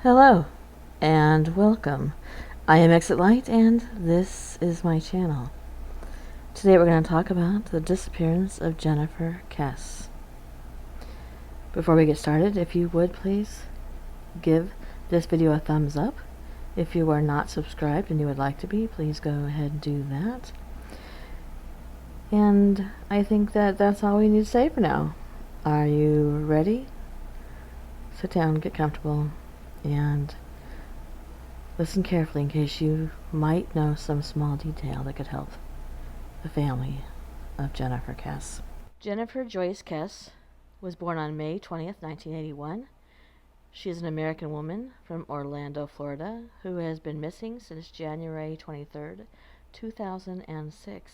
Hello and welcome. I am Exit Light and this is my channel. Today we're going to talk about the disappearance of Jennifer Kesse. Before we get started, if you would please give this video a thumbs up. If you are not subscribed and you would like to be, please go ahead and do that. And I think that's all we need to say for now. Are you ready? Sit down, get comfortable, and listen carefully in case you might know some small detail that could help the family of Jennifer Kesse. Jennifer Joyce Kesse was born on May 20th, 1981. She is an American woman from Orlando, Florida, who has been missing since January 23rd, 2006.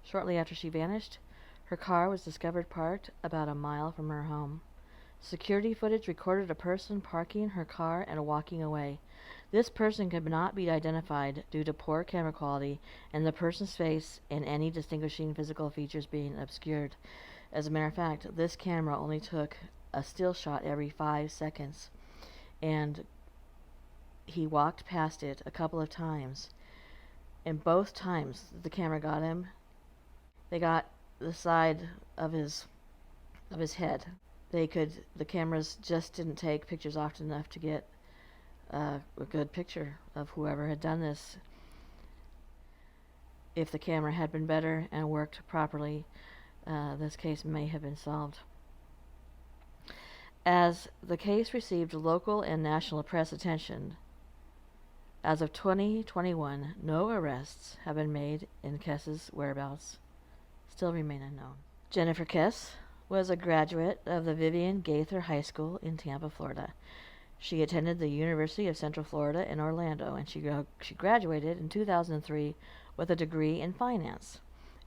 Shortly after she vanished, her car was discovered parked about a mile from her home. Security footage recorded a person parking her car and walking away. This person could not be identified due to poor camera quality and the person's face and any distinguishing physical features being obscured. As a matter of fact, this camera only took a still shot every 5 seconds, and he walked past it a couple of times, and both times the camera got him, they got the side of his head. The cameras just didn't take pictures often enough to get a good picture of whoever had done this. If the camera had been better and worked properly, this case may have been solved. As the case received local and national press attention, as of 2021, no arrests have been made and Kesse's whereabouts still remain unknown. Jennifer Kesse was a graduate of the Vivian Gaither High School in Tampa, Florida. She attended the University of Central Florida in Orlando, and she graduated in 2003 with a degree in finance.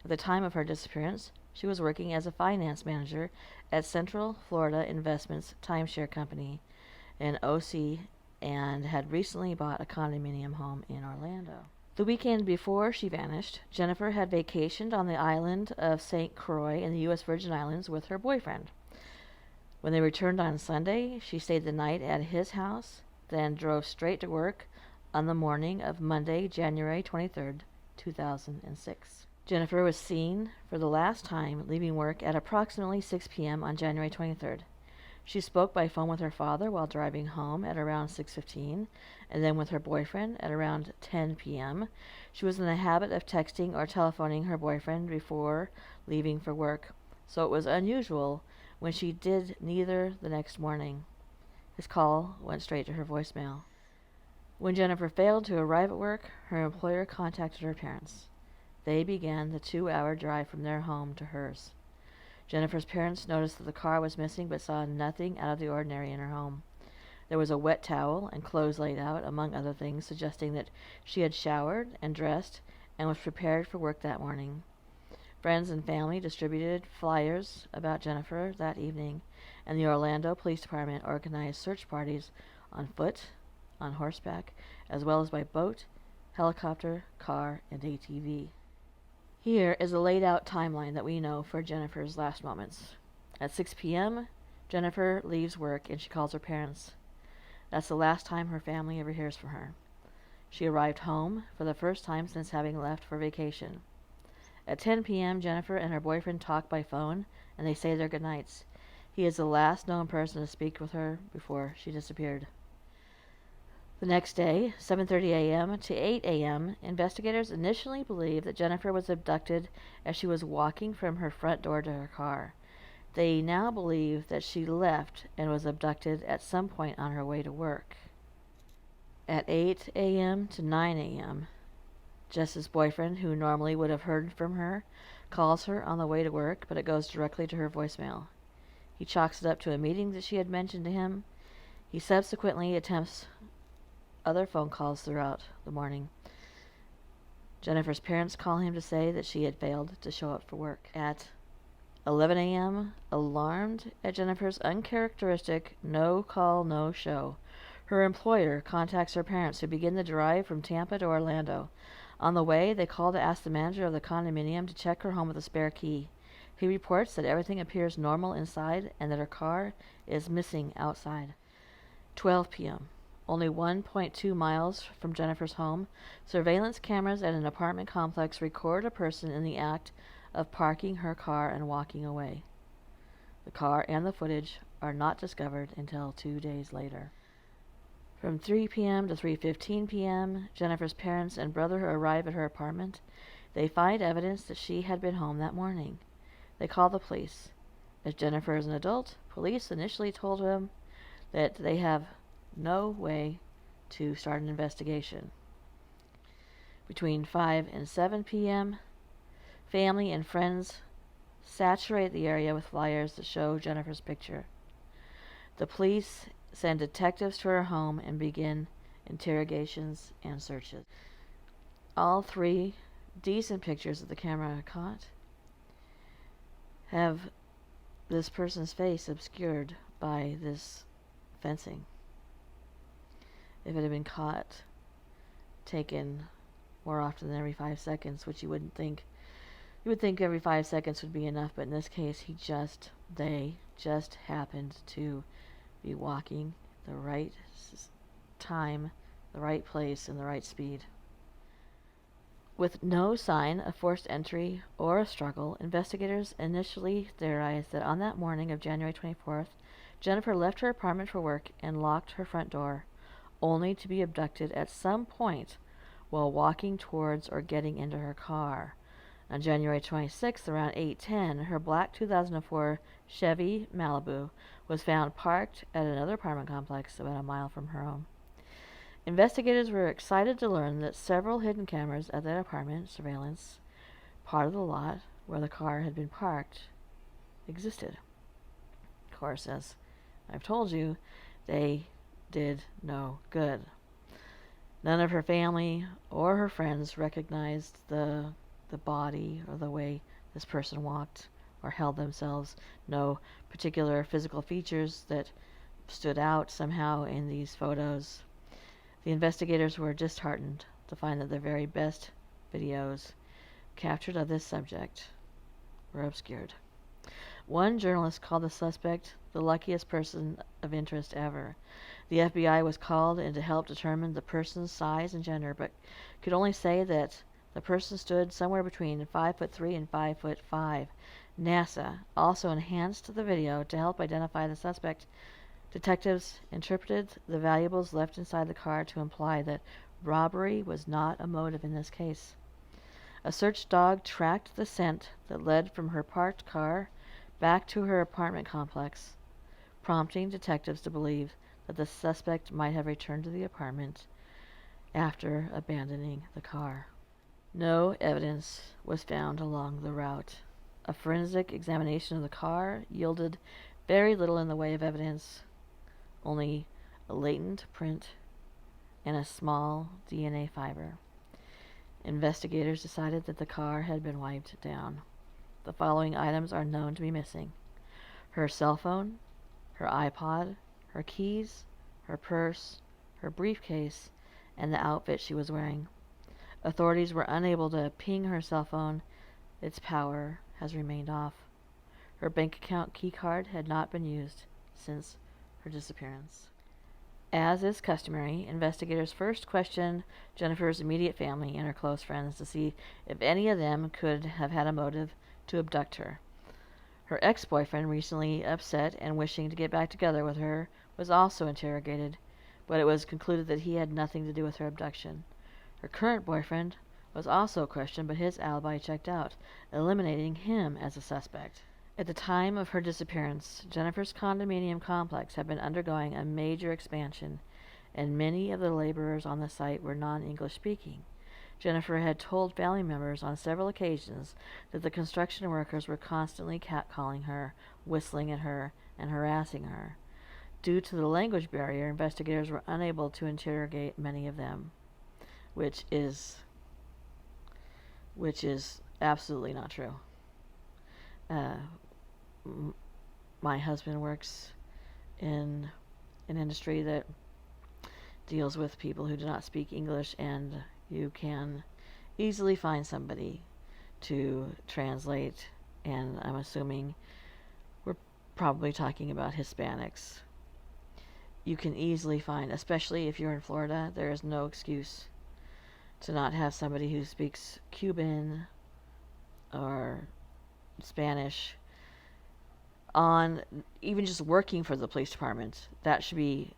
At the time of her disappearance, she was working as a finance manager at Central Florida Investments Timeshare Company, an OC, and had recently bought a condominium home in Orlando. The weekend before she vanished, Jennifer had vacationed on the island of St. Croix in the U.S. Virgin Islands with her boyfriend. When they returned on Sunday, she stayed the night at his house, then drove straight to work on the morning of Monday, January 23rd, 2006. Jennifer was seen for the last time leaving work at approximately 6 p.m. on January 23rd. She spoke by phone with her father while driving home at around 6:15, and then with her boyfriend at around 10 p.m. She was in the habit of texting or telephoning her boyfriend before leaving for work, so it was unusual when she did neither the next morning. His call went straight to her voicemail. When Jennifer failed to arrive at work, her employer contacted her parents. They began the 2-hour drive from their home to hers. Jennifer's parents noticed that the car was missing but saw nothing out of the ordinary in her home. There was a wet towel and clothes laid out, among other things, suggesting that she had showered and dressed and was prepared for work that morning. Friends and family distributed flyers about Jennifer that evening, and the Orlando Police Department organized search parties on foot, on horseback, as well as by boat, helicopter, car, and ATV. Here is a laid-out timeline that we know for Jennifer's last moments. At 6 p.m., Jennifer leaves work and she calls her parents. That's the last time her family ever hears from her. She arrived home for the first time since having left for vacation. At 10 p.m., Jennifer and her boyfriend talk by phone, and they say their goodnights. He is the last known person to speak with her before she disappeared. The next day, 7:30 a.m. to 8 a.m., investigators initially believed that Jennifer was abducted as she was walking from her front door to her car. They now believe that she left and was abducted at some point on her way to work. At 8 a.m. to 9 a.m., Jess's boyfriend, who normally would have heard from her, calls her on the way to work, but it goes directly to her voicemail. He chalks it up to a meeting that she had mentioned to him. He subsequently attempts other phone calls throughout the morning. Jennifer's parents call him to say that she had failed to show up for work. At 11 a.m., alarmed at Jennifer's uncharacteristic no-call, no-show, her employer contacts her parents, who begin the drive from Tampa to Orlando. On the way, they call to ask the manager of the condominium to check her home with a spare key. He reports that everything appears normal inside and that her car is missing outside. 12 p.m. Only 1.2 miles from Jennifer's home, surveillance cameras at an apartment complex record a person in the act of parking her car and walking away. The car and the footage are not discovered until 2 days later. From 3 p.m. to 3:15 p.m., Jennifer's parents and brother arrive at her apartment. They find evidence that she had been home that morning. They call the police. As Jennifer is an adult, police initially told them that they have no way to start an investigation. Between 5 and 7 p.m., family and friends saturate the area with flyers that show Jennifer's picture. The police send detectives to her home and begin interrogations and searches. All 3 decent pictures that the camera caught have this person's face obscured by this fencing. If it had been caught, taken more often than every 5 seconds, which you would think every 5 seconds would be enough, but in this case, they just happened to be walking the right time, the right place, and the right speed. With no sign of forced entry or a struggle, investigators initially theorized that on that morning of January 24th, Jennifer left her apartment for work and locked her front door, only to be abducted at some point while walking towards or getting into her car. On January 26th, around 8:10, her black 2004 Chevy Malibu was found parked at another apartment complex about a mile from her home. Investigators were excited to learn that several hidden cameras at that apartment surveillance part of the lot where the car had been parked existed. Of course, as I've told you, they did no good. None of her family or her friends recognized the body or the way this person walked or held themselves. No particular physical features that stood out somehow in these photos. The investigators were disheartened to find that the very best videos captured of this subject were obscured. One journalist called the suspect the luckiest person of interest ever. The FBI was called in to help determine the person's size and gender, but could only say that the person stood somewhere between 5'3" and 5'5". NASA also enhanced the video to help identify the suspect. Detectives interpreted the valuables left inside the car to imply that robbery was not a motive in this case. A search dog tracked the scent that led from her parked car back to her apartment complex, prompting detectives to believe that the suspect might have returned to the apartment after abandoning the car. No evidence was found along the route. A forensic examination of the car yielded very little in the way of evidence, only a latent print and a small DNA fiber. Investigators decided that the car had been wiped down. The following items are known to be missing: her cell phone, her iPod, her keys, her purse, her briefcase, and the outfit she was wearing. Authorities were unable to ping her cell phone. Its power has remained off. Her bank account keycard had not been used since her disappearance. As is customary, investigators first questioned Jennifer's immediate family and her close friends to see if any of them could have had a motive to abduct her. Her ex-boyfriend, recently upset and wishing to get back together with her, was also interrogated, but it was concluded that he had nothing to do with her abduction. Her current boyfriend was also questioned, but his alibi checked out, eliminating him as a suspect. At the time of her disappearance, Jennifer's condominium complex had been undergoing a major expansion, and many of the laborers on the site were non-English speaking. Jennifer had told family members on several occasions that the construction workers were constantly catcalling her, whistling at her, and harassing her. Due to the language barrier, investigators were unable to interrogate many of them, which is absolutely not true. My husband works in an industry that deals with people who do not speak English, and you can easily find somebody to translate, and I'm assuming we're probably talking about Hispanics. you can easily find, especially if you're in Florida, there is no excuse to not have somebody who speaks Cuban or Spanish on, even just working for the police department. That should be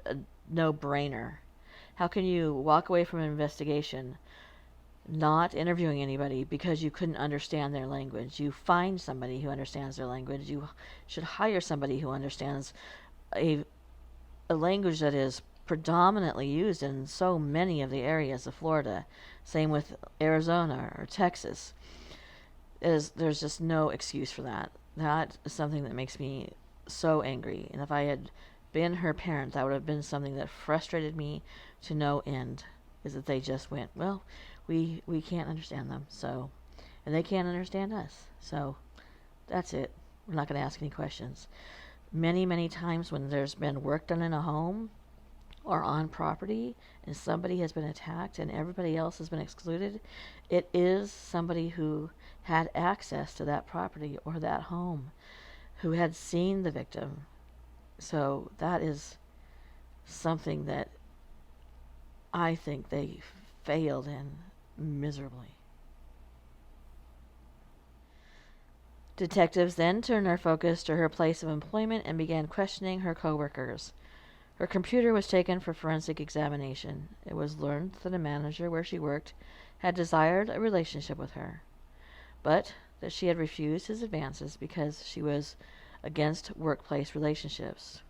a no-brainer. How can you walk away from an investigation not interviewing anybody because you couldn't understand their language? You find somebody who understands their language. You should hire somebody who understands a language that is predominantly used in so many of the areas of Florida. Same with Arizona or Texas. There's just no excuse for that. That is something that makes me so angry. And if I had been her parent, that would have been something that frustrated me to no end, is that they just went, well, we can't understand them, so, and they can't understand us, so that's it. We're not going to ask any questions. Many, many times when there's been work done in a home or on property and somebody has been attacked and everybody else has been excluded, it is somebody who had access to that property or that home, who had seen the victim. So that is something that I think they failed in miserably. Detectives then turned their focus to her place of employment and began questioning her coworkers. Her computer was taken for forensic examination. It was learned that a manager where she worked had desired a relationship with her, but that she had refused his advances because she was against workplace relationships.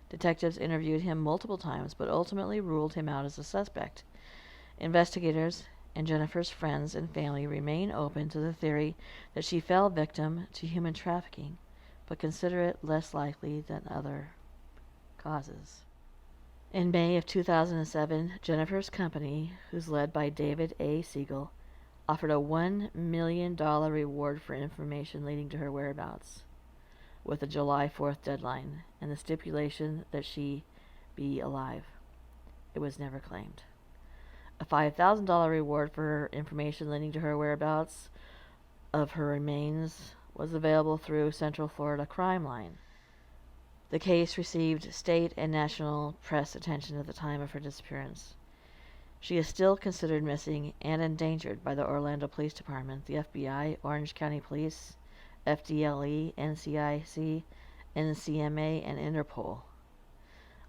Detectives interviewed him multiple times, but ultimately ruled him out as a suspect. Investigators and Jennifer's friends and family remain open to the theory that she fell victim to human trafficking, but consider it less likely than other causes. In May of 2007, Jennifer's company, who's led by David A. Siegel, offered a $1 million reward for information leading to her whereabouts, with a July 4th deadline and the stipulation that she be alive. It was never claimed. A $5,000 reward for her information leading to her whereabouts of her remains was available through Central Florida Crime Line. The case received state and national press attention at the time of her disappearance. She is still considered missing and endangered by the Orlando Police Department, the FBI, Orange County Police, FDLE, NCIC, NCMA, and Interpol.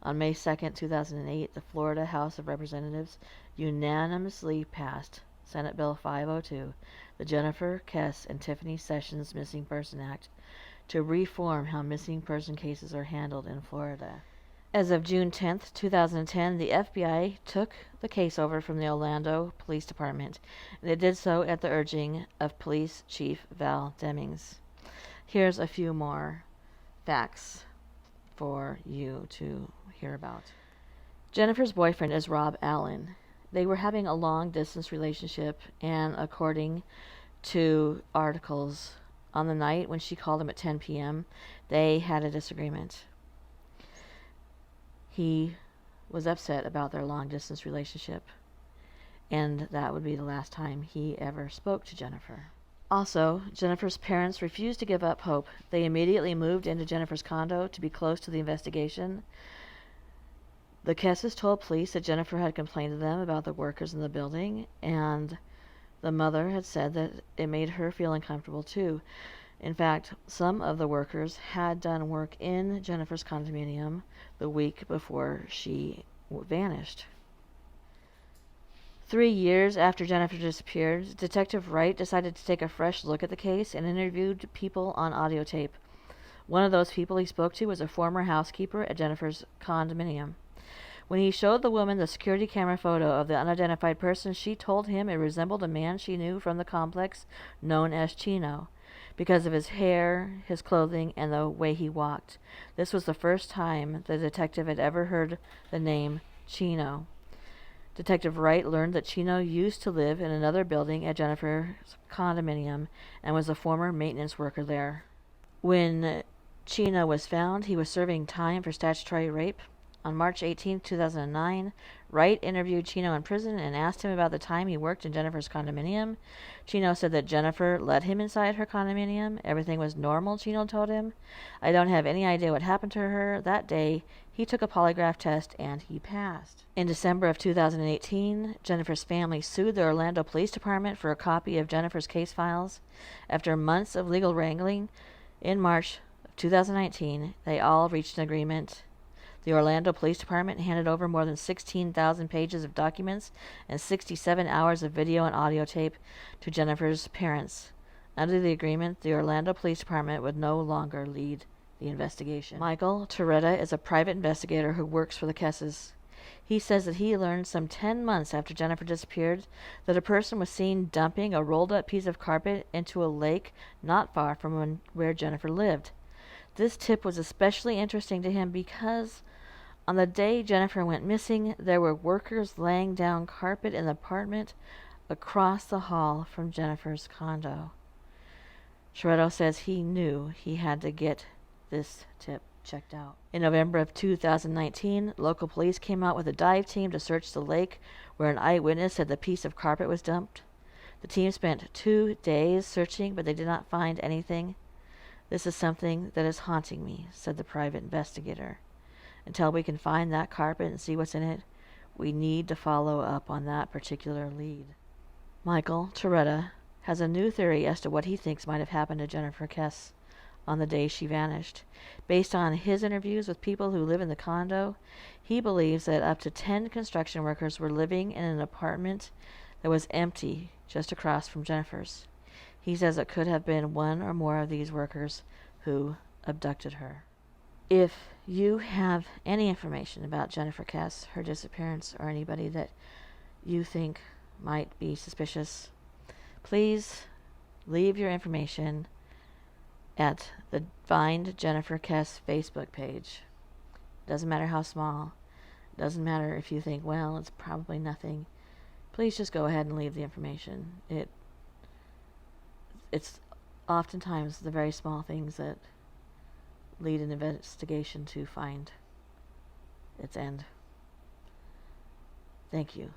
On May 2, 2008, the Florida House of Representatives unanimously passed Senate Bill 502, the Jennifer, Kesse, and Tiffany Sessions Missing Person Act, to reform how missing person cases are handled in Florida. As of June 10, 2010, the FBI took the case over from the Orlando Police Department, and it did so at the urging of Police Chief Val Demings. Here's a few more facts for you to hear about. Jennifer's boyfriend is Rob Allen. They were having a long-distance relationship, and according to articles, on the night when she called him at 10 p.m., they had a disagreement. He was upset about their long-distance relationship, and that would be the last time he ever spoke to Jennifer. Also, Jennifer's parents refused to give up hope. They immediately moved into Jennifer's condo to be close to the investigation. The Kesses told police that Jennifer had complained to them about the workers in the building, and the mother had said that it made her feel uncomfortable too. In fact, some of the workers had done work in Jennifer's condominium the week before she vanished. 3 years after Jennifer disappeared, Detective Wright decided to take a fresh look at the case and interviewed people on audio tape. One of those people he spoke to was a former housekeeper at Jennifer's condominium. When he showed the woman the security camera photo of the unidentified person, she told him it resembled a man she knew from the complex known as Chino, because of his hair, his clothing, and the way he walked. This was the first time the detective had ever heard the name Chino. Detective Wright learned that Chino used to live in another building at Jennifer's condominium and was a former maintenance worker there. When Chino was found, he was serving time for statutory rape. On March 18, 2009, Wright interviewed Chino in prison and asked him about the time he worked in Jennifer's condominium. Chino said that Jennifer let him inside her condominium. Everything was normal, Chino told him. I don't have any idea what happened to her. That day, He took a polygraph test and he passed. In December of 2018, Jennifer's family sued the Orlando Police Department for a copy of Jennifer's case files. After months of legal wrangling, in March of 2019, they all reached an agreement. The Orlando Police Department handed over more than 16,000 pages of documents and 67 hours of video and audio tape to Jennifer's parents. Under the agreement, the Orlando Police Department would no longer lead the investigation. Michael Toretta is a private investigator who works for the Kesses. He says that he learned some 10 months after Jennifer disappeared that a person was seen dumping a rolled-up piece of carpet into a lake not far from where Jennifer lived. This tip was especially interesting to him because on the day Jennifer went missing, there were workers laying down carpet in the apartment across the hall from Jennifer's condo. Toretto says he knew he had to get this tip checked out. In November of 2019, local police came out with a dive team to search the lake where an eyewitness said the piece of carpet was dumped. The team spent 2 days searching, but they did not find anything. This is something that is haunting me, said the private investigator. Until we can find that carpet and see what's in it, we need to follow up on that particular lead. Michael Toretta has a new theory as to what he thinks might have happened to Jennifer Kesse on the day she vanished. Based on his interviews with people who live in the condo, he believes that up to 10 construction workers were living in an apartment that was empty just across from Jennifer's. He says it could have been one or more of these workers who abducted her. If you have any information about Jennifer Kesse, her disappearance, or anybody that you think might be suspicious, please leave your information at the Find Jennifer Kesse Facebook page. Doesn't matter how small. Doesn't matter if you think, well, it's probably nothing. Please just go ahead and leave the information. It's oftentimes the very small things that lead an investigation to find its end. Thank you.